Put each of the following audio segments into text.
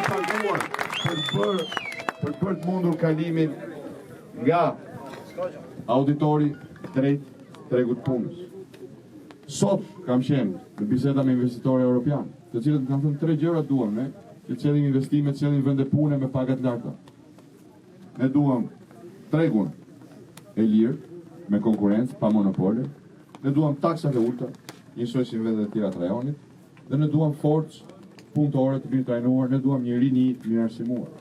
paguar për të mundur kalimin nga auditori drejt tregut punës. Sot kam qenë në biseda me investitorë europian, të cilët më kanë thënë 3 gjëra duam ne, që cilin investime, cilin vende pune me pagat larta. Ne duam tregun e lirë, me konkurencë, pa monopole, ne duam taksat e ulta, njësoj si në vendet e tjera të rajonit, dhe ne duam forcë punëtore të mirë trajnuar, ne duam një rini të mirë arsimuar.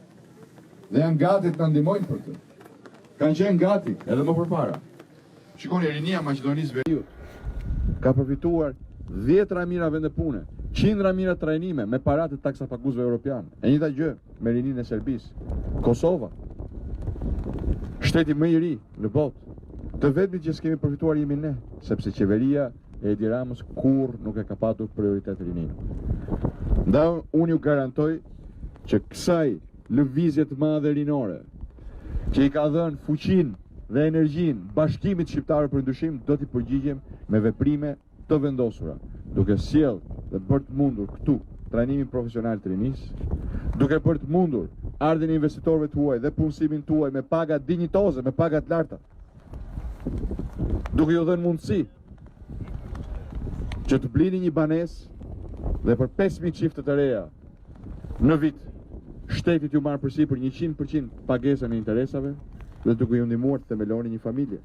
Dhe janë gati të na ndihmojnë për të. Kanë qenë gati, edhe më përpara. Shikoni, rinia Maqedonisë Veriut ka përfituar 10 mijëra vende pune, 100 mijëra trajnime me paratë të taksapaguesve europian. E njëjta gjë me rininë e Serbisë. Kosova, shteti më i ri në botë. Të vetmit që s'kemi përfituar jemi ne, sepse qeveria e Edi Ramës kur nuk e ka patur prioritet rininë. Ndaj unë ju garantoj që kësaj lëvizje të madhe rinore, që i ka dhënë fuqinë dhe energjinë bashkimit shqiptar për ndryshim, do t'i përgjigjem me veprime të vendosura, duke sjell dhe bërë të mundur këtu trajnimin profesional të rinisë, duke bërë të mundur ardhin e investitorëve tuaj dhe punësimin tuaj me paga dinjitoze, me paga të larta, duke ju dhënë mundësi që të blini një banesë dhe për 5.000 çifte të reja në vit, shtetit ju marrë përsipër 100% pagesën e interesave dhe duke ju ndihmuar të themeloni një familje.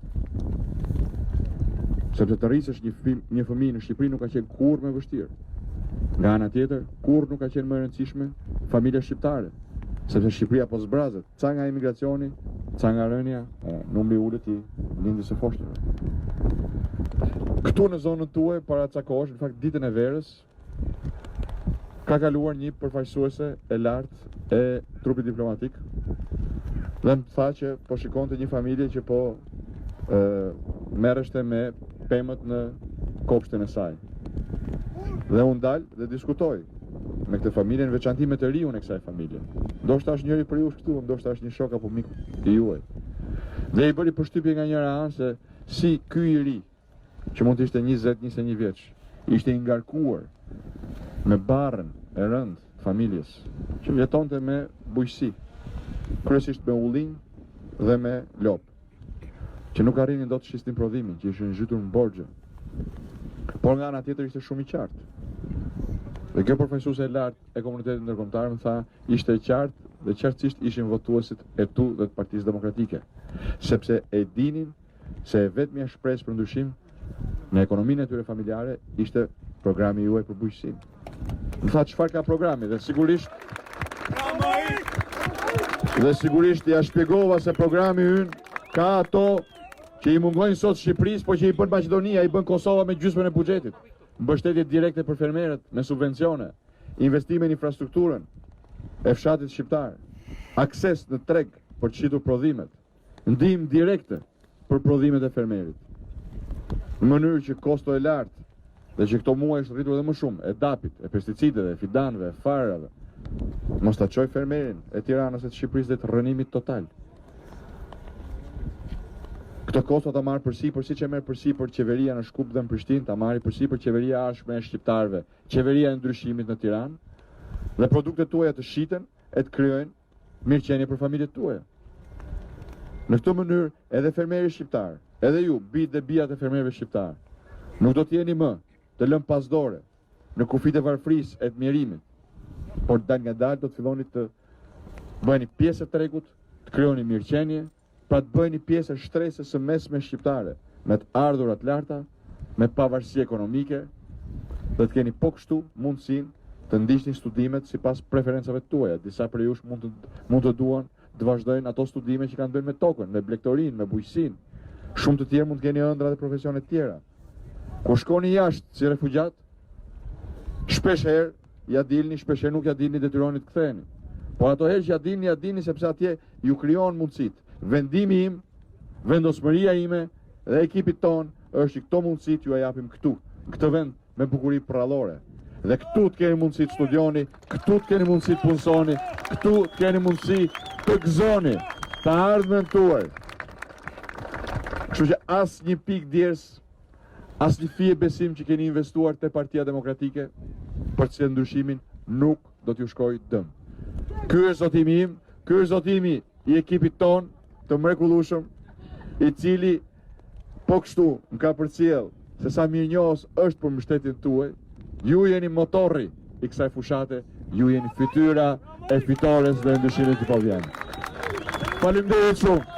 Sepse të rrisësh një fëmijë në Shqipëri nuk ka qenë kurrë më vështirë. Nga ana tjetër, kurrë nuk ka qenë më e rëndësishme familja shqiptare, sepse Shqipëria po zbrazet, ca nga emigracioni, ca nga rënja, numri ulët i lindjes së foshtërve. Këtu në zonën tuaj, para ca kohësh, në fakt ditën e verës, ka kaluar një përfaqësuese e lartë e trupit diplomatik dhe më tha që po shikonte një familje që po merreshte me pemët në kopshtin e saj. Dhe unë dalë dhe diskutoj me këtë familje, në veçanti me të riun e kësaj familje. Ndoshta është njëri për jush këtu, ndoshta është një shok apo mik i juaj. Dhe i bëri përshtypje nga njëra anë se si ky i ri, që mund të ishte 20-21 vjeç, ishte i ngarkuar me barrën e rëndë të familjes, që jetonte me bujqësi, kryesisht me ullinj dhe me lop, që nuk arrinin dot të shisnin prodhimin, që ishin zhytur në borxhe. Por nga ana tjetër ishte shumë i qartë. Dhe kjo përfaqësuese e lartë e komunitetit ndërkombëtar më tha, ishte e qartë dhe qartësisht ishin votuesit e tu dhe të Partisë Demokratike, sepse e dinin se e vetmja shpresë për ndryshim në ekonominë e tyre familjare ishte programi juaj për bujqësinë. Më tha çfarë ka programi dhe sigurisht ja shpjegova se programi ynë ka ato që i mungojnë sot Shqipërisë, po që i bën Maqedonia, i bën Kosova me gjysmën e buxhetit. Mbështetje direkte për fermerët me subvencione, investime në infrastrukturën e fshatit shqiptar, akses në treg për të shitur prodhimet, ndihmë direkte për prodhimet e fermerit. Në mënyrë që kosto e lartë dhe që këto muaj është rritur edhe më shumë, e dapit, e pesticideve, e fidanëve, e farave, mos ta çojë fermerin e Tiranës e të Shqipërisë dhe të rrënimit total. Këto kosto ta marrë përsipër, siç e merr përsipër qeveria në Shkup dhe në Prishtinë, ta marrë përsipër qeveria ashme e shqiptarëve, qeveria e ndryshimit në Tiranë, dhe produktet tuaja të shiten e të krijojnë mirëqenie për familjet tuaja. Në këtë mënyrë, edhe fermeri shqiptar, edhe ju, bijtë dhe bijat e fermerëve shqiptar, nuk do të jeni më të lëmë pasdore në kufit e varfërisë e të mjerimit, por dal nga dalë do të filloni të bëheni pjesë e tregut, të krijoni mirëqenie, pra të bëheni pjesë e shtresës së mesme shqiptare, me të ardhurat larta, me pavarësi ekonomike, dhe të keni po kështu mundësinë të ndiqni studimet sipas preferencave tuaja. Disa prej jush mund të duan të vazhdojnë ato studime që kanë bënë me tokën, me blegtorinë, me bujqësinë. Shumë të tjerë mund të keni ëndra dhe profesione të tjera. Kur shkoni jashtë si refugjat, shpesh herë ja dilni, shpesh herë nuk ja dilni, detyroni të ktheheni. Por ato herë që ja dilni sepse atje ju krijon mundësitë. Vendimi im, vendosmëria ime dhe ekipit ton është që këto mundësit ju a japim këtu, në këtë vend me bukuri prallore. Dhe këtu të keni mundësi të studioni, këtu të keni mundësi të punsoni, këtu të keni mundësi të gëzoni, të ardhmen tuaj. Kështu që as një pikë djers, as një fije besim që keni investuar te Partia Demokratike për të ndryshimin nuk do t'ju shkojë dëm. Ky është zotimi im, ky është zotimi i ekipit ton të mrekullueshëm, i cili po kështu më ka përcjell se sa mirënjohës është për mbështetjen tuaj. Ju jeni motorri i kësaj fushate, ju jeni fytyra e fitores dhe ndryshimit që po vjen. Faleminderit shumë.